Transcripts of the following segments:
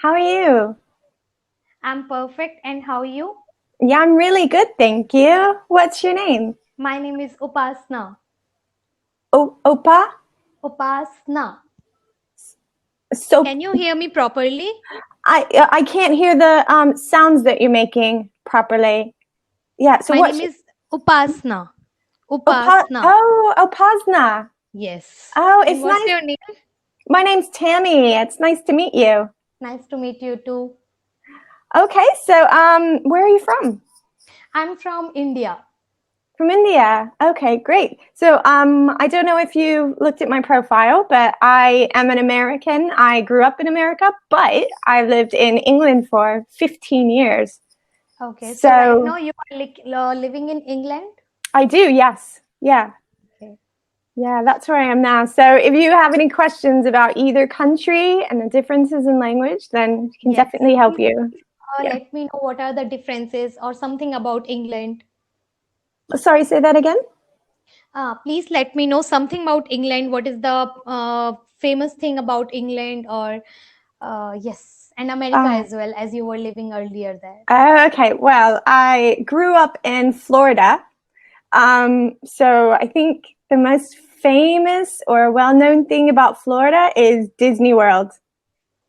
How are you? I'm perfect. And how are you? Yeah, I'm really good, thank you. What's your name? My name is Upasana. Opa? Upasana. So Can you hear me properly? I can't hear the sounds that you're making properly. Yeah, so My what's name is Upasana. Opa? Upasana. Oh, Opasna. Yes. Oh, And it's what's nice. your name? My name's Tammy. It's nice to meet you. Nice to meet you too. Okay, so where are you from? I'm from India. From India. Okay, great. So, I don't know if you looked at my profile, but I am an American. I grew up in America, but I lived in England for 15 years. Okay. So right So, now you are living in England? I do, yes. Yeah. Okay. Yeah, that's where I am now. So, if you have any questions about either country and the differences in language, then I can Yes. definitely help Please you. Yeah. let me know what are the differences or something about England. Sorry, say that again? Please let me know something about England. What is the famous thing about England, or yes, and America Oh, as well, as you were living earlier there. okay. Well, I grew up in Florida. So I think the most famous or well-known thing about Florida is Disney World.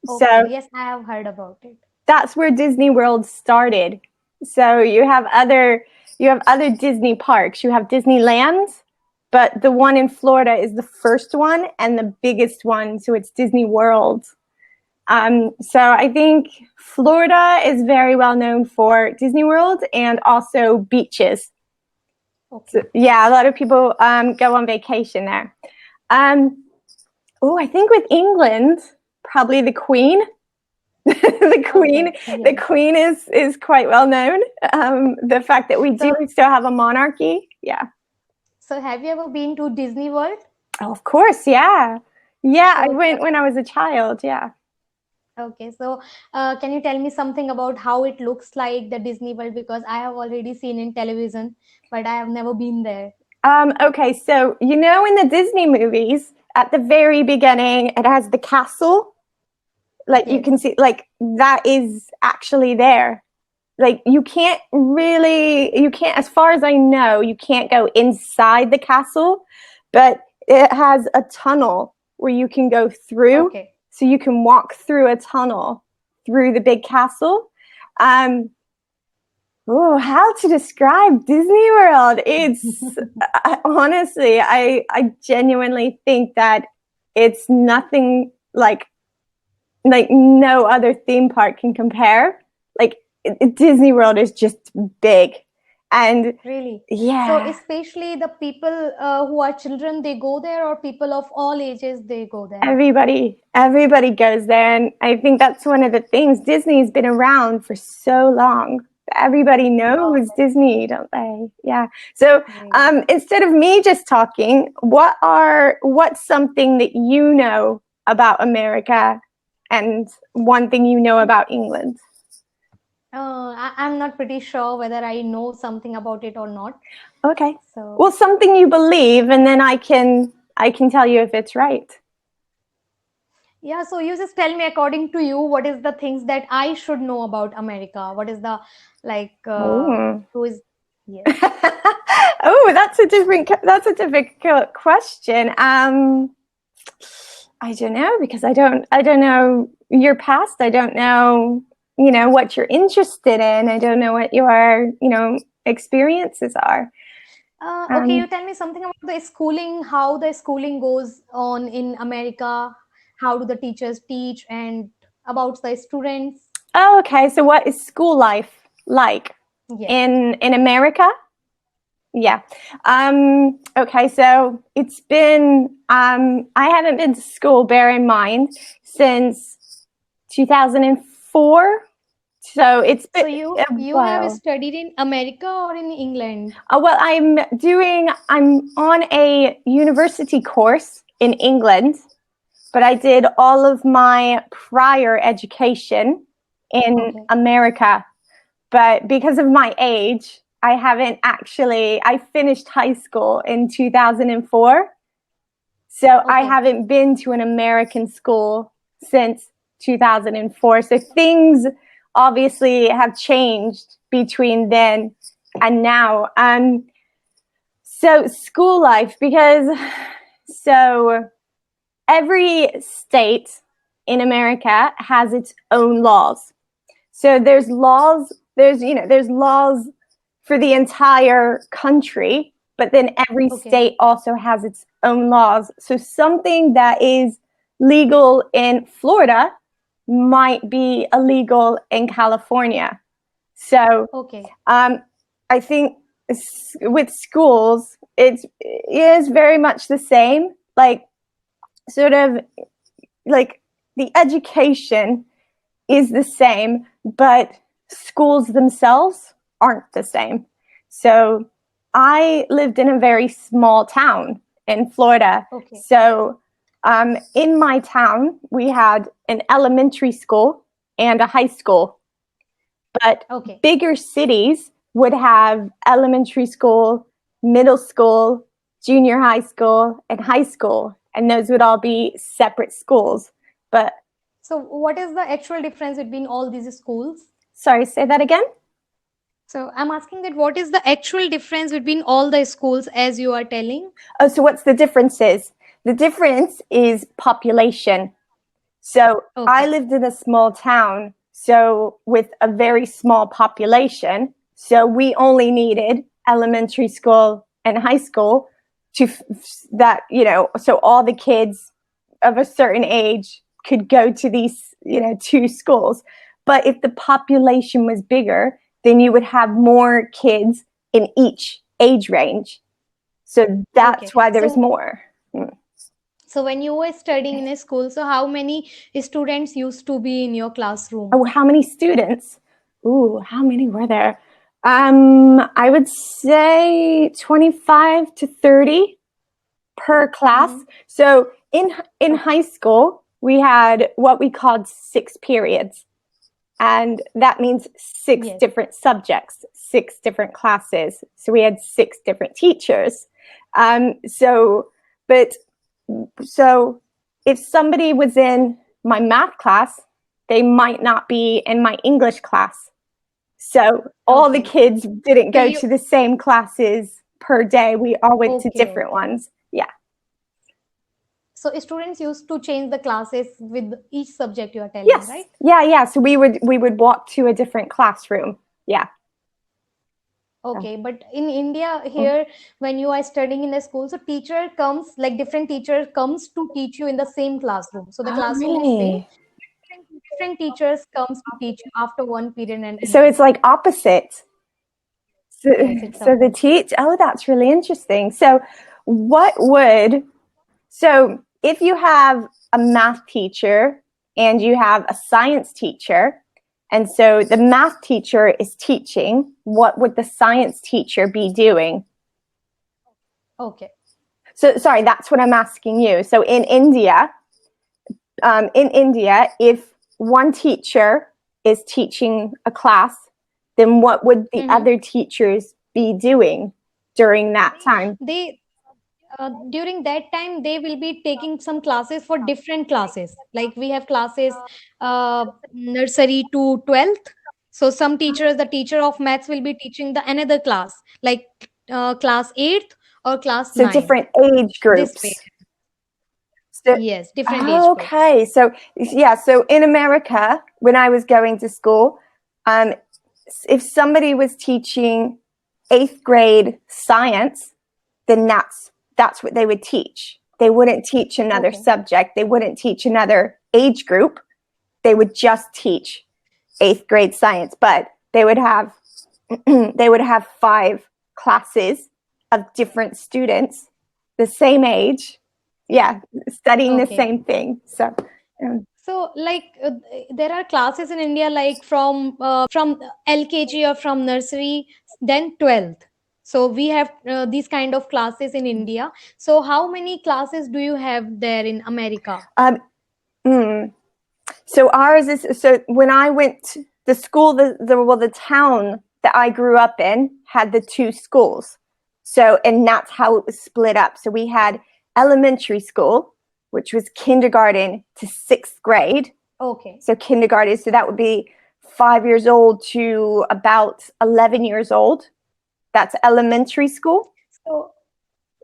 Okay, So yes, I have heard about it. that's where Disney World started. So you have other Disney parks. You have Disneyland, but the one in Florida is the first one and the biggest one. So it's Disney World. So I think Florida is very well known for Disney World and also beaches. So, Okay. yeah, a lot of people go on vacation there. Um, oh, I think with England, probably the Queen. the Okay. Queen, the Yes. Queen is quite well known. The fact that we do So, still have a monarchy, yeah. so have you ever been to Disney World? Oh, of course, yeah, yeah. I So, went when I was a child. Yeah. okay. So, can you tell me something about how it looks like the Disney World? Because I have already seen in television, but I have never been there. Okay, so you know in the Disney movies, at the very beginning, it has the castle. Like you Yes. can see, like that is actually there. Like you can't, as far as I know, you can't go inside the castle, but it has a tunnel where you can go through, Okay. so you can walk through a tunnel through the big castle. um oh, how to describe Disney World? It's honestly, I genuinely think that it's nothing like no other theme park can compare. Like Disney World is just big, and Really? So, yeah, especially the people who are children, they go there, or people of all ages, they go there. everybody goes there, and I think that's one of the things. Disney's been around for so long. Everybody knows Okay, Disney, don't they? Yeah. So really. instead of me just talking, what's something that you know about America, and one thing you know about England? I'm not pretty sure whether I know something about it or not. Okay. So, Well, something you believe, and then I can tell you if it's right. yeah, so you just tell me, according to you, what is the things that I should know about America? What is the, like, Oh. who is, yes. Oh, that's a difficult question. I don't know because I don't know your past. I don't know, what you're interested in. I don't know what your, experiences are. Okay, Um, you tell me something about the schooling, how the schooling goes on in America, how do the teachers teach, and about the students. oh, okay. So what is school life like Yes. in America? Yeah. Okay, so it's been I haven't been to school, bear in mind, since 2004. So it's been So a you have while. studied in America or in England? Well, I'm on a university course in England, but I did all of my prior education in Okay. America. But because of my age, I finished high school in 2004. So I Okay. haven't been to an American school since 2004. So things obviously have changed between then and now. So school life, because so every state in America has its own laws. So there's laws for the entire country, but then every state also has its own laws. So something that is legal in Florida might be illegal in California. So I think with schools, it is very much the same, like sort of like the education is the same, but schools themselves aren't the same. So I lived in a very small town in Florida. So in my town, we had an elementary school and a high school. But bigger cities would have elementary school, middle school, junior high school, and high school. And those would all be separate schools. But so what is the actual difference between all these schools? Sorry, say that again? So I'm asking that what is the actual difference between all the schools as you are telling? Oh, so what's the difference is? The difference is population. So I lived in a small town, so with a very small population. So we only needed elementary school and high school so all the kids of a certain age could go to these, two schools. But if the population was bigger, then you would have more kids in each age range. So that's why there was more. So when you were studying in a school, so how many students used to be in your classroom? Oh, how many students? Ooh, how many were there? I would say 25 to 30 per class. So in high school, we had what we called 6 periods. And that means 6 different subjects, 6 different classes. So we had 6 different teachers. So if somebody was in my math class, they might not be in my English class. So all the kids didn't go to the same classes per day. We all went to different ones. Yeah. So students used to change the classes with each subject you are telling, right? Yeah. So we would walk to a different classroom. Yeah. Okay, but in India here, when you are studying in a school, so different teacher comes to teach you in the same classroom. So the classroom is same. Different teachers comes to teach you after one period and so it's like opposite. So the opposite. that's really interesting. So if you have a math teacher and you have a science teacher, and so the math teacher is teaching, what would the science teacher be doing? Okay. So sorry, that's what I'm asking you. So in India, if one teacher is teaching a class, then what would the other teachers be doing during that time? During that time, they will be taking some classes for different classes. Like we have classes nursery to 12th. So some teachers, the teacher of maths will be teaching the another class, like class 8th or class 9th. Different age groups. This way. So, yes, different age groups. Okay, so in America, when I was going to school, if somebody was teaching 8th grade science, then that's what they would teach. They wouldn't teach another subject. They wouldn't teach another age group. They would just teach 8th grade science, but they would have 5 classes of different students, the same age, studying the same thing. So there are classes in India like from LKG or from nursery, then 12th. So we have these kind of classes in India. So how many classes do you have there in America? So ours is, so when I went to the school, the town that I grew up in had the 2 schools. So, and that's how it was split up. So we had elementary school, which was kindergarten to 6th grade. Okay. So kindergarten, so that would be 5 years old to about 11 years old. That's elementary school. So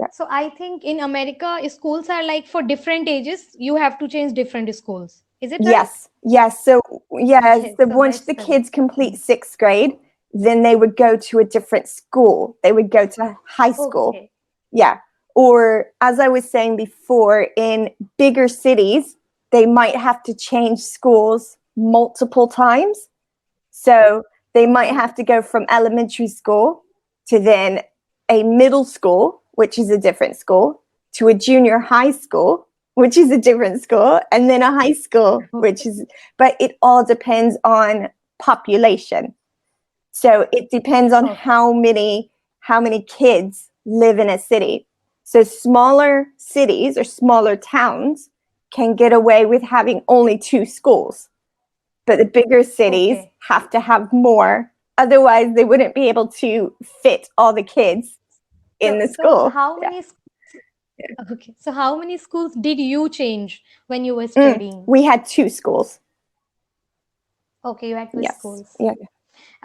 Yeah. so I think in America, schools are like for different ages, you have to change different schools. Is it right? Yes. So Yes. so So once that's the the kids complete thing. 6th grade, then they would go to a different school. They would go to high school. Okay. Yeah. Or as I was saying before, in bigger cities, they might have to change schools multiple times. So they might have to go from elementary school to then a middle school, which is a different school, to a junior high school, which is a different school, and then a high school, which is, but it all depends on population. So it depends on Okay. how many kids live in a city. So smaller cities or smaller towns can get away with having only 2 schools. But the bigger cities Okay. have to have more. Otherwise, they wouldn't be able to fit all the kids in So the so school. how Yeah. many okay. So how many schools did you change when you were studying? We had 2 schools. Okay, you had two Yes. schools. Yeah.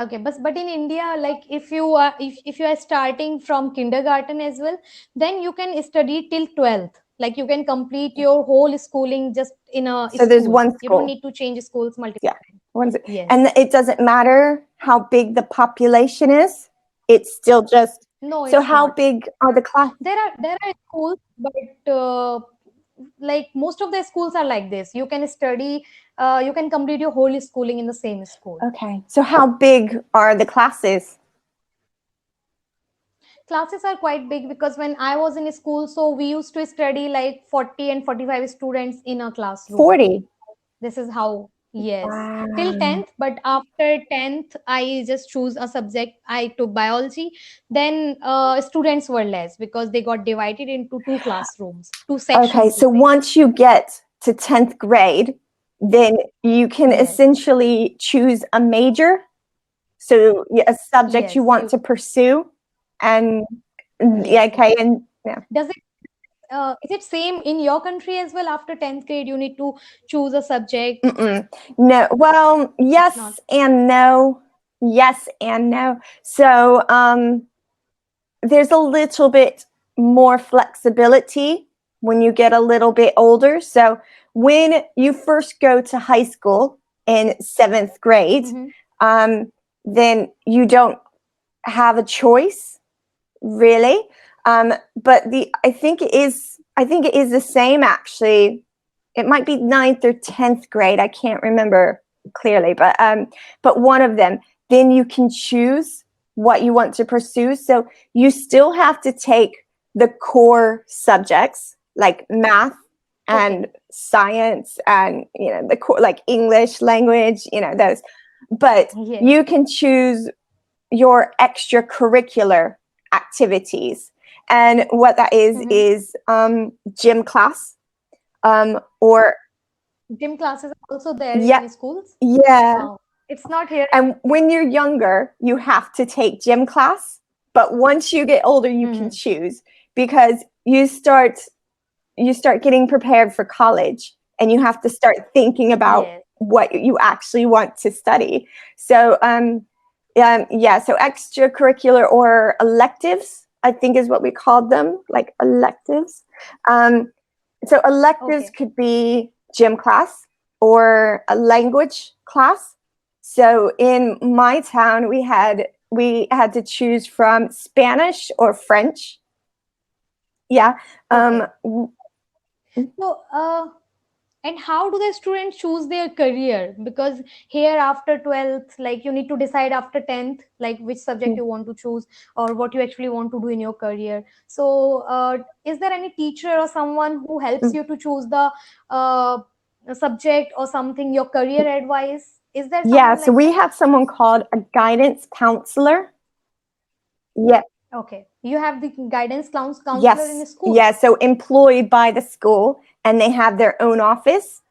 Okay, but in India, like if you are starting from kindergarten as well, then you can study till 12th. Like you can complete your whole schooling just in a So there's school. one You don't school. need to change schools multiple Yeah. times. And Yes. it doesn't matter how big the population is. It's still just, No, so it's how not. big are the classes? There are schools, but like most of the schools are like this. You can study, you can complete your whole schooling in the same school. Okay. So how big are the classes? Classes are quite big because when I was in school, so we used to study like 40 and 45 students in a classroom. 40. This is how, yes, till Wow. 10th, but after 10th, I just choose a subject. I took biology. Then students were less because they got divided into two classrooms, two Okay, sections, we so say. once you get to 10th grade, then you can Yes, essentially choose a major. So a subject you yes, want you, to pursue. And yeah, yes, okay, yes. and yeah. Does it, is it same in your country as well? After 10th grade, you need to choose a subject. No, well, It's not. yes and no. Yes and no. So there's a little bit more flexibility when you get a little bit older. So when you first go to high school in 7th grade, Mm-hmm. then you don't have a choice really. But I think it is the same actually. It might be 9th or 10th grade. I can't remember clearly, but one of them. Then you can choose what you want to pursue. So you still have to take the core subjects like math Okay. and science and the core like English language, those. But Yes. you can choose your extracurricular activities. And what that Mm-hmm. is gym class, or Gym classes are also there yeah, in schools. yeah. Wow. It's not here. And when you're younger, you have to take gym class, but once you get older, you can Mm-hmm. choose because you start getting prepared for college and you have to start thinking about Yes. what you actually want to study. So yeah, so extracurricular or electives, I think is what we called them, like electives. So electives Okay. could be gym class or a language class. So in my town, we had to choose from Spanish or French. Yeah. Okay. So, and how do the students choose their career? Because here after 12th, like you need to decide after 10th, like which subject you want to choose or what you actually want to do in your career. So, is there any teacher or someone who helps you to choose the uh, subject or something, your career advice? Is there Yeah, someone so like we that? have someone called a guidance counselor. Yeah, Okay. You have the guidance counselor in yes, the school. yeah. So employed by the school, and they have their own office.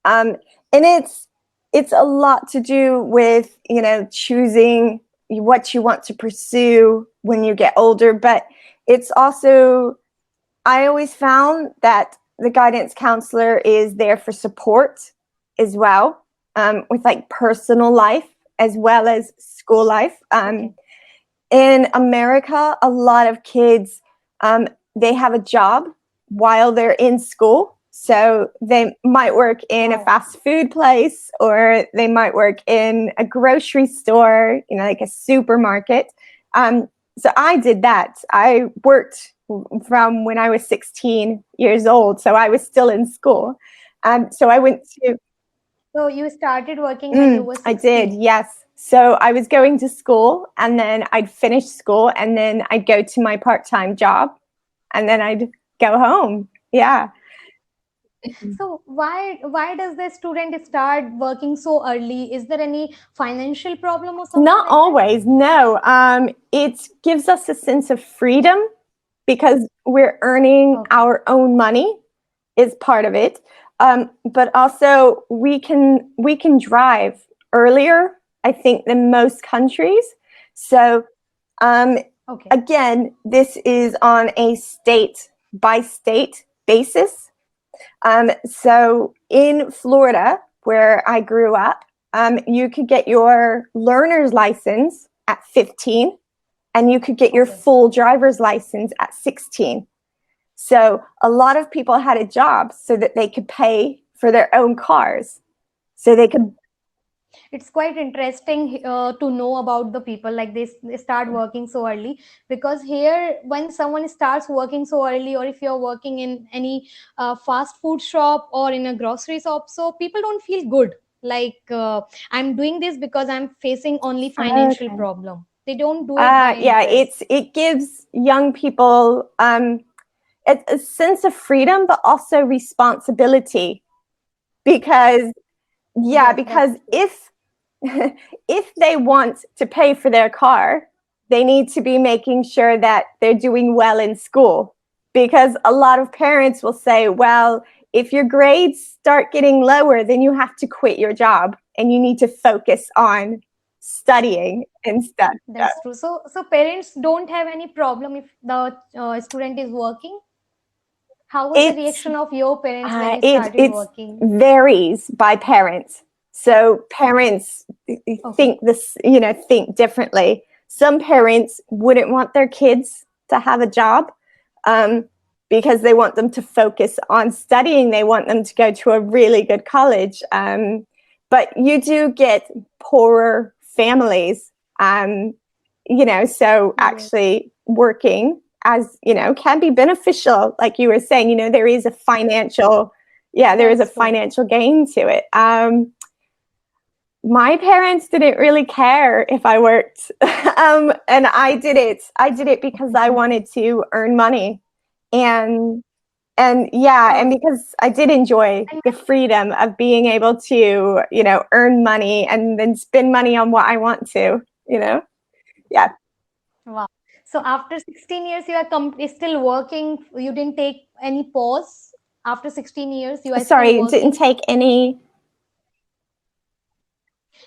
And it's a lot to do with choosing what you want to pursue when you get older. But it's also, I always found that the guidance counselor is there for support. as well, with like personal life as well as school life. Okay. In America, a lot of kids, they have a job while they're in school. So they might work in a Wow. fast food place, or they might work in a grocery store, like a supermarket. So I did that. I worked from when I was 16 years old. So I was still in school. So I went to So you started working when you were I did, 16. yes. So I was going to school, and then I'd finish school, and then I'd go to my part-time job, and then I'd go home. Yeah. So why does the student start working so early? Is there any financial problem or something Not like that? always, no. It gives us a sense of freedom because we're earning Okay. our own money is part of it. But also we can drive earlier, I think, than most countries. So Okay. again, this is on a state by state basis. So in Florida, where I grew up, you could get your learner's license at 15, and you could get your Okay. full driver's license at 16. So a lot of people had a job so that they could pay for their own cars. So they could. It's quite interesting to know about the people like they start working so early, because here when someone starts working so early, or if you're working in any fast food shop or in a grocery shop, so people don't feel good, like I'm doing this because I'm facing only financial Okay. problem. They don't do it by Yeah, interest. it gives young people a sense of freedom, but also responsibility. Because yeah, Yes, because that's true. if if they want to pay for their car, they need to be making sure that they're doing well in school. Because a lot of parents will say, well, if your grades start getting lower, then you have to quit your job and you need to focus on studying instead. That's true. So parents don't have any problem if the student is working. How was the It's reaction of your parents when you it started it's working? varies by parents. So parents Okay. think think differently. Some parents wouldn't want their kids to have a job, um, because they want them to focus on studying. They want them to go to a really good college. But you do get poorer families, so Yes, actually working, as can be beneficial. Like you were saying, there is a financial, yeah, there is a that's true. financial gain to it. My parents didn't really care if I worked. And I did it because I wanted to earn money. And yeah, and Okay. because I did enjoy And the freedom of being able to, earn money and then spend money on what I want to, yeah. wow. So after 16 years, you are still working. You didn't take any pause. After 16 years, you are still Sorry, didn't working. take any.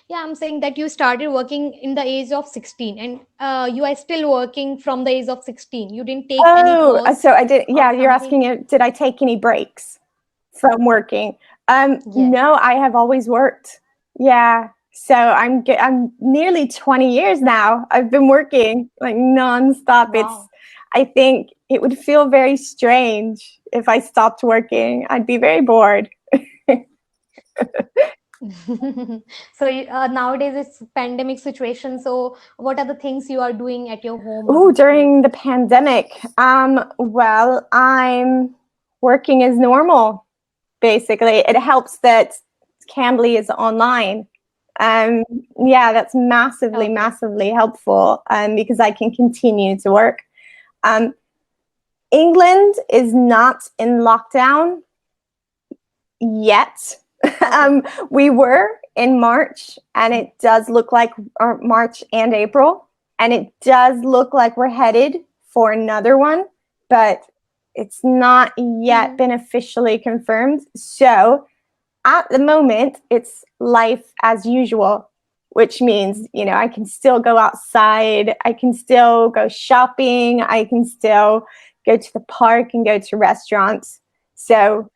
Yeah, I'm saying that you started working in the age of 16, and you are still working from the age of 16. You didn't take any Oh, pause so I did. or Yeah, you're something. asking, did I take any breaks from working? Yes. No, I have always worked. Yeah. So I'm nearly 20 years now. I've been working like nonstop. Wow. I think it would feel very strange if I stopped working. I'd be very bored. So nowadays it's pandemic situation. So what are the things you are doing at your Oh, home place? during the pandemic, well, I'm working as normal. Basically, it helps that Cambly is online. Um, yeah, that's massively, Okay. massively helpful, because I can continue to work. Um, England is not in lockdown yet. Okay. We were in March, and it does look like, or March and April, and it does look like we're headed for another one, but it's not yet Mhm. been officially confirmed. So at the moment, it's life as usual, which means, I can still go outside, I can still go shopping, I can still go to the park and go to restaurants. So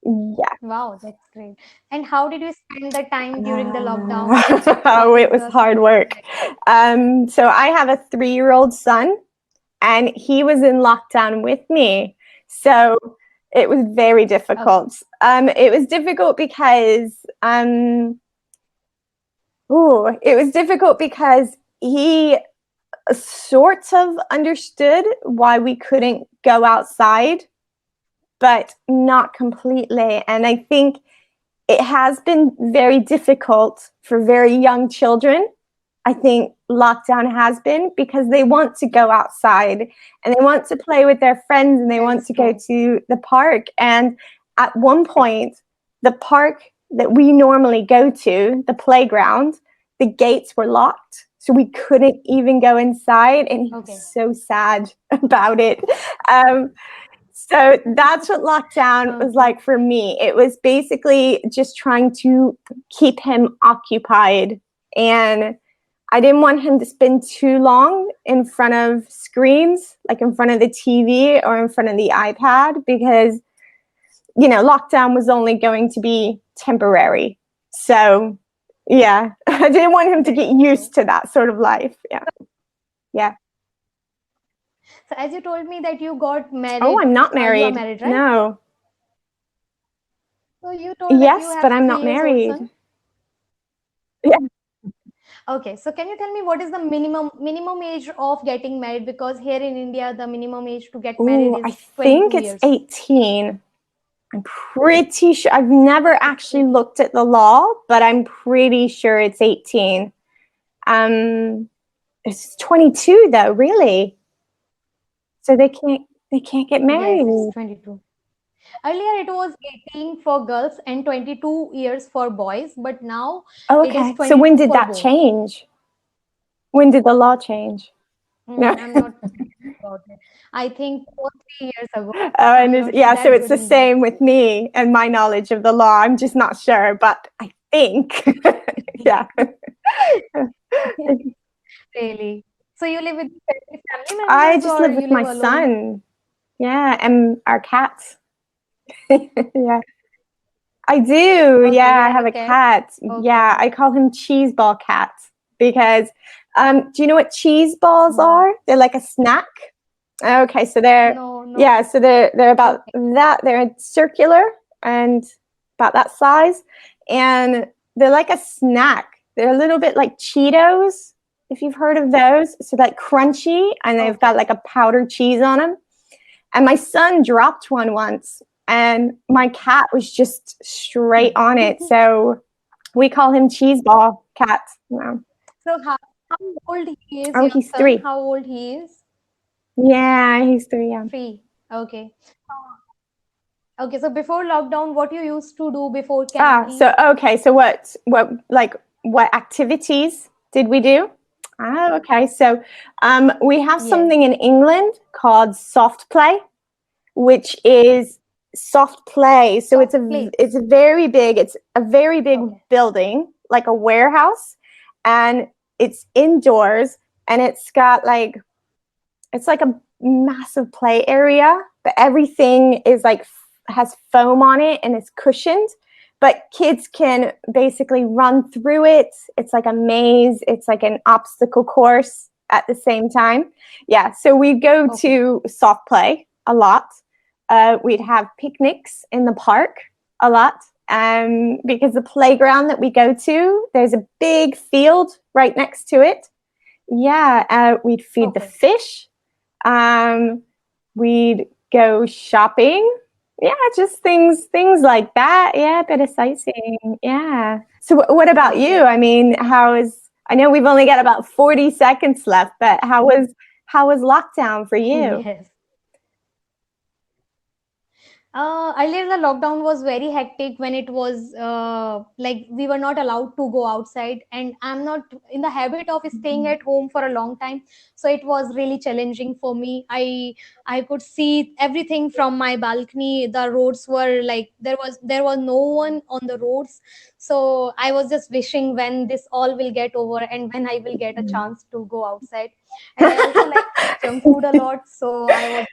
Yeah. Wow, that's great. And how did you spend the time during the lockdown? How Oh, is it was the hard situation work. So I have a 3-year-old son, and he was in lockdown with me. So it was very Okay. difficult. It was difficult because it was difficult because he sort of understood why we couldn't go outside, but not completely. And I think it has been very difficult for very young children. I think lockdown has been because they want to go outside and they want to play with their friends and they That want is to go true. to the park. And at one point, the park that we normally go to, the playground, the gates were locked. So we couldn't even go inside. And he was Okay. so sad about it. Um, so that's what lockdown was Okay. like for me. It was basically just trying to keep him occupied. And I didn't want him to spend too long in front of screens, like in front of the TV or in front of the iPad, because, lockdown was only going to be temporary. So, yeah, I didn't want him to That get is true. used to that sort of life. Yeah. Yeah. So as you told me that you got Oh, married, I'm not you are married. married, right? No. So you told that you Yes, but have I'm not 3 years old married. son. Yeah. Okay, so can you tell me what is the minimum age of getting married? Because here in India, the minimum age to get married Oh, I is think 22 it's years. 18. I'm pretty sure. I've never actually looked at the law, but I'm pretty sure it's 18. Um, it's 22 though, really. So they can't get Yes, it's married. 22. Earlier it was 18 for girls and 22 years for boys, but now Oh, it is okay. So when 22 did for that both. change? When did the law change? No. I'm not about it. I think 2 or 3 years ago. Oh, I'm and not yeah, so that it's good the in that. same with me and my knowledge of the law. I'm just not sure, but I think, yeah. Really. So you live with family I members just or live you with live my alone? son. Yeah, and our cats. Yeah. I do. Okay, you Yeah, I have have a a cat. cat. Yeah, Okay. I call him Cheeseball Cat because do you know what cheese balls Wow. are? They're like a snack. Okay, so they're No, no. yeah, so they're about Okay. that. They're circular and about that size, and they're like a snack. They're a little bit like Cheetos, if you've heard of those. So like crunchy, and they've got Okay. like a powdered cheese on them. And my son dropped one once, and my cat was just straight on it. So we call him Cheeseball Cat. Yeah. So how old he is, Oh, your he's son? 3. How old he is? Yeah, he's 3. Yeah. 3. Okay. Okay, so before lockdown, what you used to do before So Cambly? okay. So what activities did we do? Okay. So we have Yes. something in England called soft play, which is soft play. So Soft play. it's a very big Okay. building, like a warehouse, and it's indoors, and it's like a massive play area, but everything is like has foam on it and it's cushioned. But kids can basically run through it. It's like a maze. It's like an obstacle course at the same time. Yeah. So we go Okay. to soft play a lot. We'd have picnics in the park a lot. Because the playground that we go to, there's a big field right next to it. Yeah, we'd feed the Okay. fish. Um, we'd go shopping. Yeah, just things like that. Yeah, a bit of sightseeing. Yeah. So, what about you? Okay. I mean, how is? I know we've only got about 40 seconds left, but how was lockdown for you? Yes. Earlier, the lockdown was very hectic when it was like we were not allowed to go outside, and I'm not in the habit of staying at home for a long time, so it was really challenging for me. I could see everything from my balcony. The roads were like there was no one on the roads, so I was just wishing when this all will get over and when I will get a chance to go outside. And I also like junk food a lot, so I was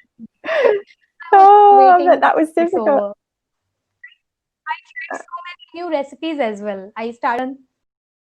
Oh, waiting that was it's difficult. over. New recipes as well. I started